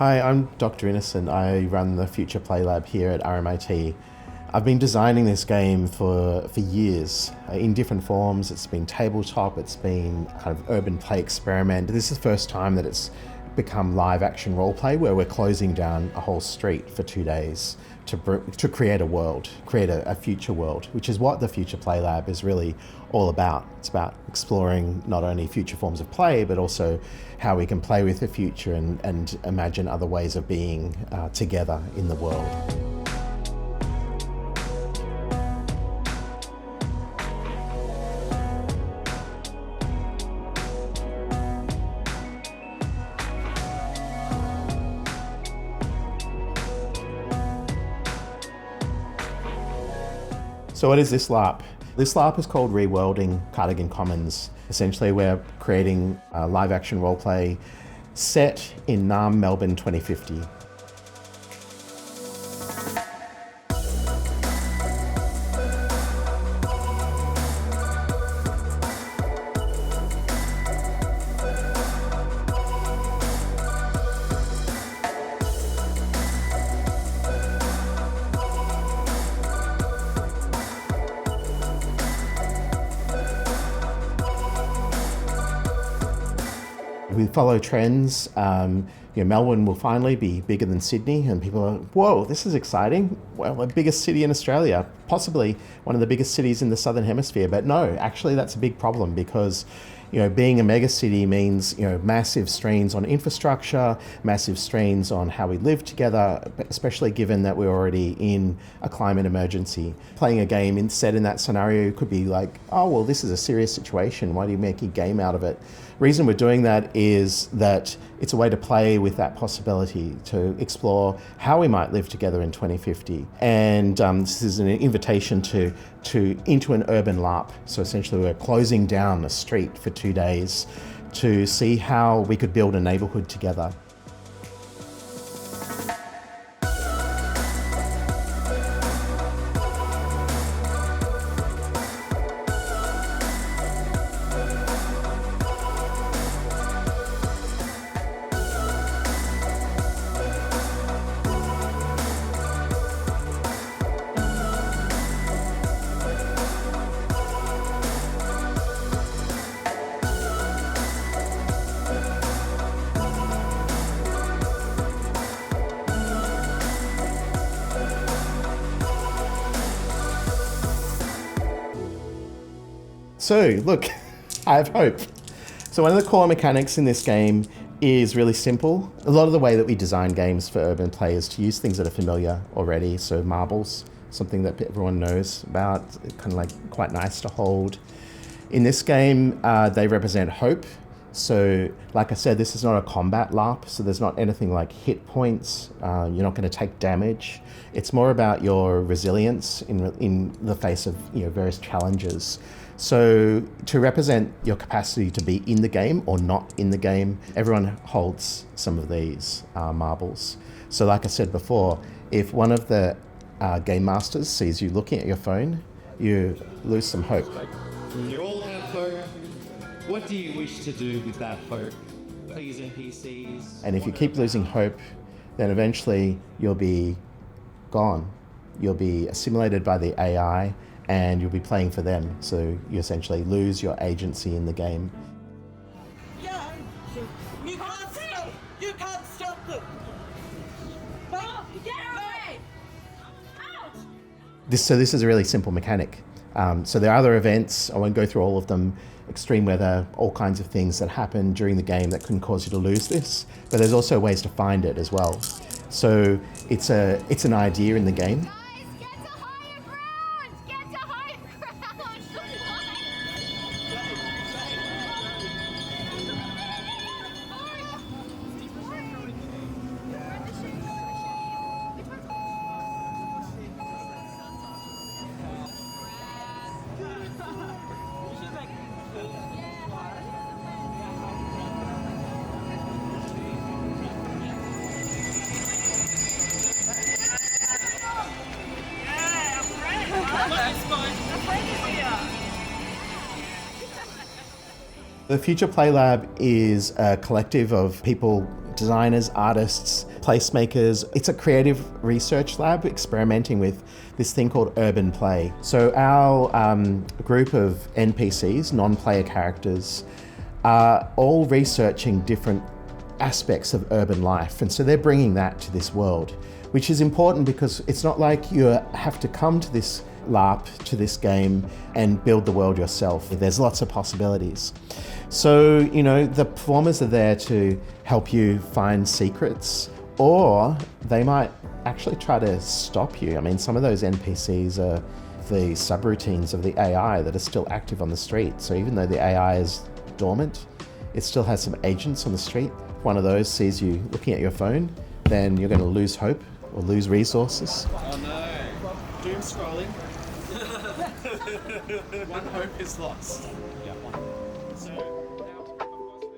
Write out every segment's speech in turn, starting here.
Hi, I'm Dr. Innocent. I run the Future Play Lab here at RMIT. I've been designing this game for years in different forms. It's been tabletop, it's been kind of urban play experiment. This is the first time that it's become live action roleplay where we're closing down a whole street for 2 days to create a world, create a future world, which is what the Future Play Lab is really all about. It's about exploring not only future forms of play, but also how we can play with the future and imagine other ways of being together in the world. So what is this LARP? This LARP is called Reworlding Cardigan Commons. Essentially, we're creating a live action roleplay set in Naarm Melbourne 2050. We follow trends. Melbourne will finally be bigger than Sydney, and people are, whoa, this is exciting. Well, the biggest city in Australia, possibly one of the biggest cities in the Southern Hemisphere. But no, actually that's a big problem because being a megacity means massive strains on infrastructure, massive strains on how we live together, especially given that we're already in a climate emergency. Playing a game set in that scenario could be like, oh, well, this is a serious situation. Why do you make a game out of it? The reason we're doing that is that it's a way to play with that possibility, to explore how we might live together in 2050. And this is an invitation into an urban LARP. So essentially we're closing down a street for 2 days to see how we could build a neighborhood together. So look, I have hope. So one of the core mechanics in this game is really simple. A lot of the way that we design games for urban play is to use things that are familiar already. So marbles, something that everyone knows about, kind of like quite nice to hold. In this game, they represent hope. So like I said, this is not a combat LARP, so there's not anything like hit points. You're not going to take damage. It's more about your resilience in the face of various challenges. So to represent your capacity to be in the game or not in the game, everyone holds some of these marbles. So like I said before, if one of the game masters sees you looking at your phone, you lose some hope. You all have hope. What do you wish to do with that hope? Please, NPCs. And if you keep losing hope, then eventually you'll be gone. You'll be assimilated by the AI and you'll be playing for them. So you essentially lose your agency in the game. Yeah, you can't stop them. No, get away! Out! This is a really simple mechanic. So there are other events, I won't go through all of them, extreme weather, all kinds of things that happen during the game that can cause you to lose this, but there's also ways to find it as well. So it's an idea in the game. The Future Play Lab is a collective of people designers, artists, placemakers. It's a creative research lab experimenting with this thing called urban play. So our group of NPCs, non-player characters, are all researching different aspects of urban life. And so they're bringing that to this world, which is important because it's not like you have to come to this LARP, to this game, and build the world yourself. There's lots of possibilities. So, the performers are there to help you find secrets, or they might actually try to stop you. I mean, some of those NPCs are the subroutines of the AI that are still active on the street. So even though the AI is dormant, it still has some agents on the street. If one of those sees you looking at your phone, then you're going to lose hope or lose resources. Oh no, doom scrolling. One hope is lost. Yeah. So now, of course,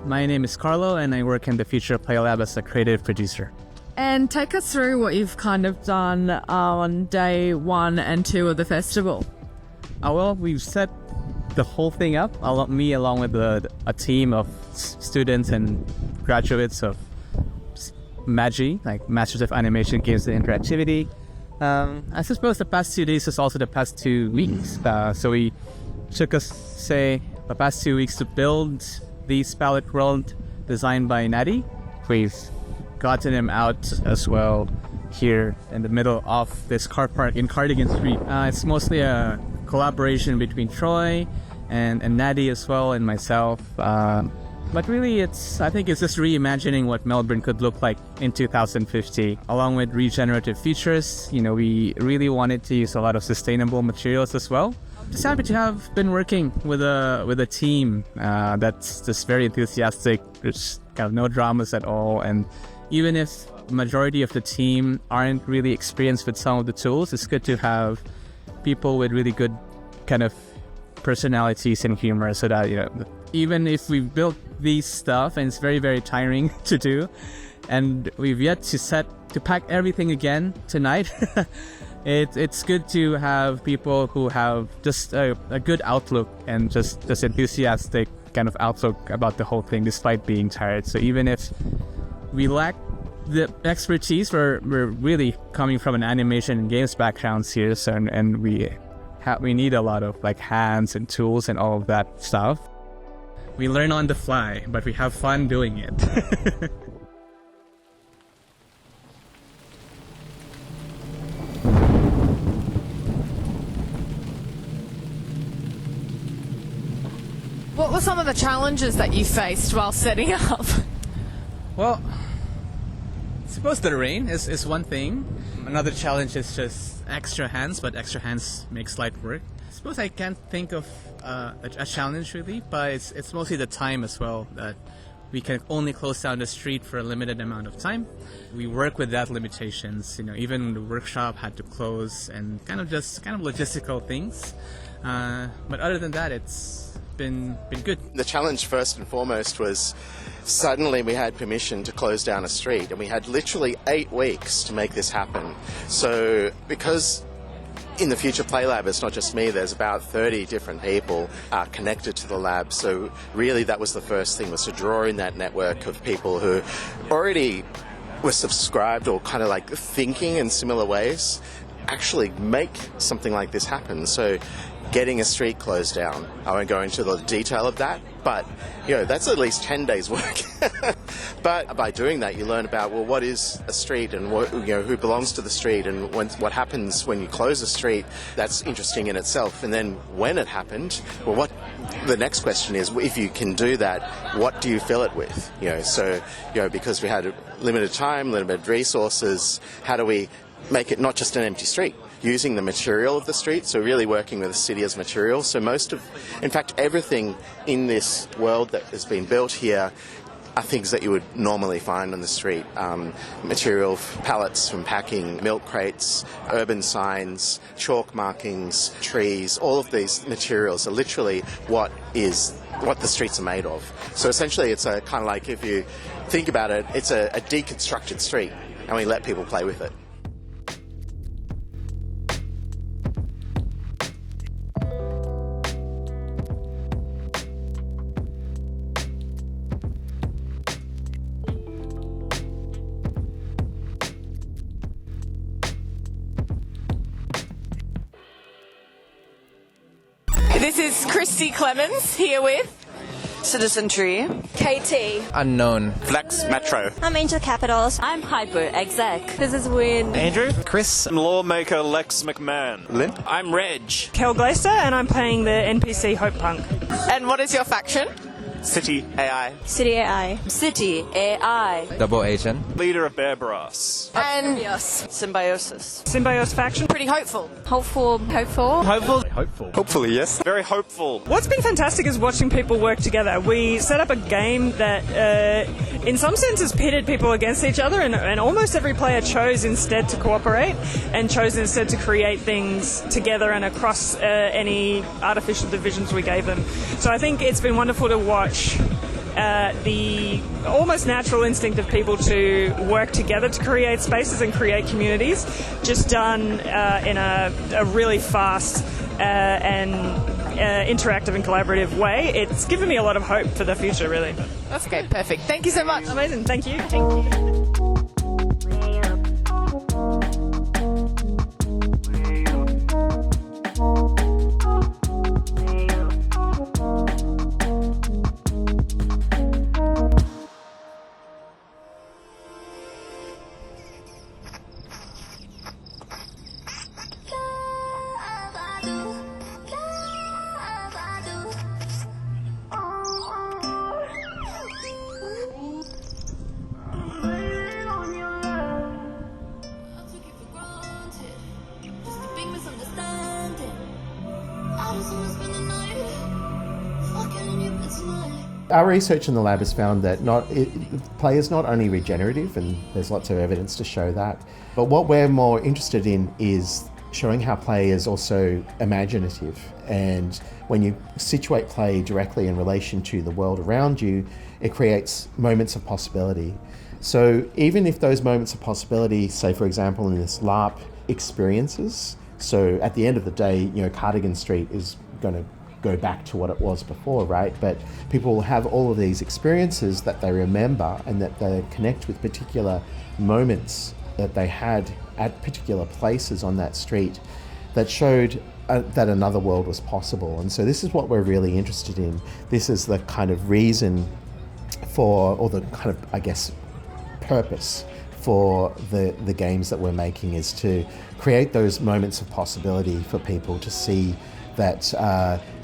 My name is Carlo, and I work in the Future Play Lab as a creative producer. And take us through what you've kind of done on day 1 and 2 of the festival. Well, we've set the whole thing up, me along with a team of students and graduates of MAGI, like Masters of Animation, Games and Interactivity. I suppose the past 2 days is also the past 2 weeks. So we took us, say, the past 2 weeks to build the palette world designed by Natty. We've gotten him out as well here in the middle of this car park in Cardigan Street. It's mostly a collaboration between Troy and Natty as well, and myself. But really, I think it's just reimagining what Melbourne could look like in 2050. Along with regenerative futurists, we really wanted to use a lot of sustainable materials as well. Just happy to have been working with a team that's just very enthusiastic. There's kind of no dramas at all, and even if the majority of the team aren't really experienced with some of the tools, it's good to have people with really good kind of personalities and humor, so that even if we've built these stuff and it's very, very tiring to do, and we've yet to pack everything again tonight. It's good to have people who have just a good outlook and just enthusiastic kind of outlook about the whole thing, despite being tired. So even if we lack the expertise, we're really coming from an animation and games backgrounds here, so and we need a lot of like hands and tools and all of that stuff. We learn on the fly, but we have fun doing it. What were some of the challenges that you faced while setting up? Well, I suppose the rain is one thing. Another challenge is just extra hands, but extra hands makes light work. I suppose I can't think of a challenge really, but it's mostly the time as well, that we can only close down the street for a limited amount of time. We work with that limitations, even the workshop had to close, and kind of logistical things. But other than that, it's been good. The challenge first and foremost was suddenly we had permission to close down a street, and we had literally 8 weeks to make this happen. So because in the Future Play Lab, it's not just me, there's about 30 different people connected to the lab. So really that was the first thing, was to draw in that network of people who already were subscribed or kind of like thinking in similar ways. actually make something like this happen. So getting a street closed down, I won't go into the detail of that, but that's at least 10 days work. But by doing that, you learn about, well, what is a street, and who belongs to the street, and what happens when you close a street. That's interesting in itself. And then when it happened, well, the next question is, if you can do that, what do you fill it with? Because we had limited time, limited resources, how do we make it not just an empty street? Using the material of the street, so really working with the city as material. So in fact, everything in this world that has been built here are things that you would normally find on the street. Material pallets from packing, milk crates, urban signs, chalk markings, trees, all of these materials are literally what the streets are made of. So essentially it's a kind of like, if you think about it, it's a deconstructed street, and we let people play with it. This is Christy Clemens here with Citizen Tree. KT. Unknown. Flex Metro. I'm Angel Capitals. I'm Hyper Exec. This is Win. Andrew. Chris. Lawmaker Lex McMahon. Lynn. I'm Reg. Kel Gleister, and I'm playing the NPC Hope Punk. And what is your faction? City AI. City AI. City AI. Double Agent. Leader of Bear Brass. And Symbiosis. Symbios faction. pretty hopeful. Hopeful. Hopefully, yes. Very hopeful. What's been fantastic is watching people work together. We set up a game that, in some senses, pitted people against each other, and almost every player chose instead to cooperate and chose instead to create things together and across any artificial divisions we gave them. So I think it's been wonderful to watch the almost natural instinct of people to work together to create spaces and create communities, just done in a really fast and interactive and collaborative way. It's given me a lot of hope for the future, really. That's okay, perfect. Thank you so much. Amazing, thank you. Our research in the lab has found that play is not only regenerative, and there's lots of evidence to show that, but what we're more interested in is showing how play is also imaginative. And when you situate play directly in relation to the world around you, it creates moments of possibility. So even if those moments of possibility, say for example in this LARP experiences, so at the end of the day, Cardigan Street is going to go back to what it was before, right? But people will have all of these experiences that they remember and that they connect with particular moments that they had at particular places on that street that showed that another world was possible. And so this is what we're really interested in. This is the kind of reason for, or the kind of, I guess, purpose for the games that we're making, is to create those moments of possibility for people to see that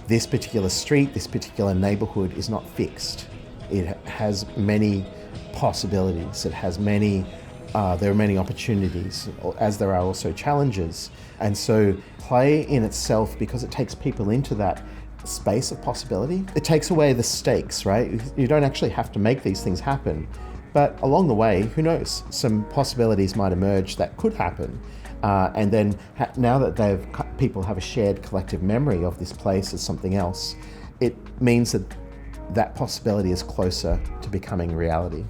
this particular street, this particular neighborhood is not fixed. It has many possibilities. It has many, there are many opportunities, as there are also challenges. And so play in itself, because it takes people into that space of possibility, it takes away the stakes, right? You don't actually have to make these things happen. But along the way, who knows, some possibilities might emerge that could happen. And then now that people have a shared collective memory of this place as something else, it means that that possibility is closer to becoming reality.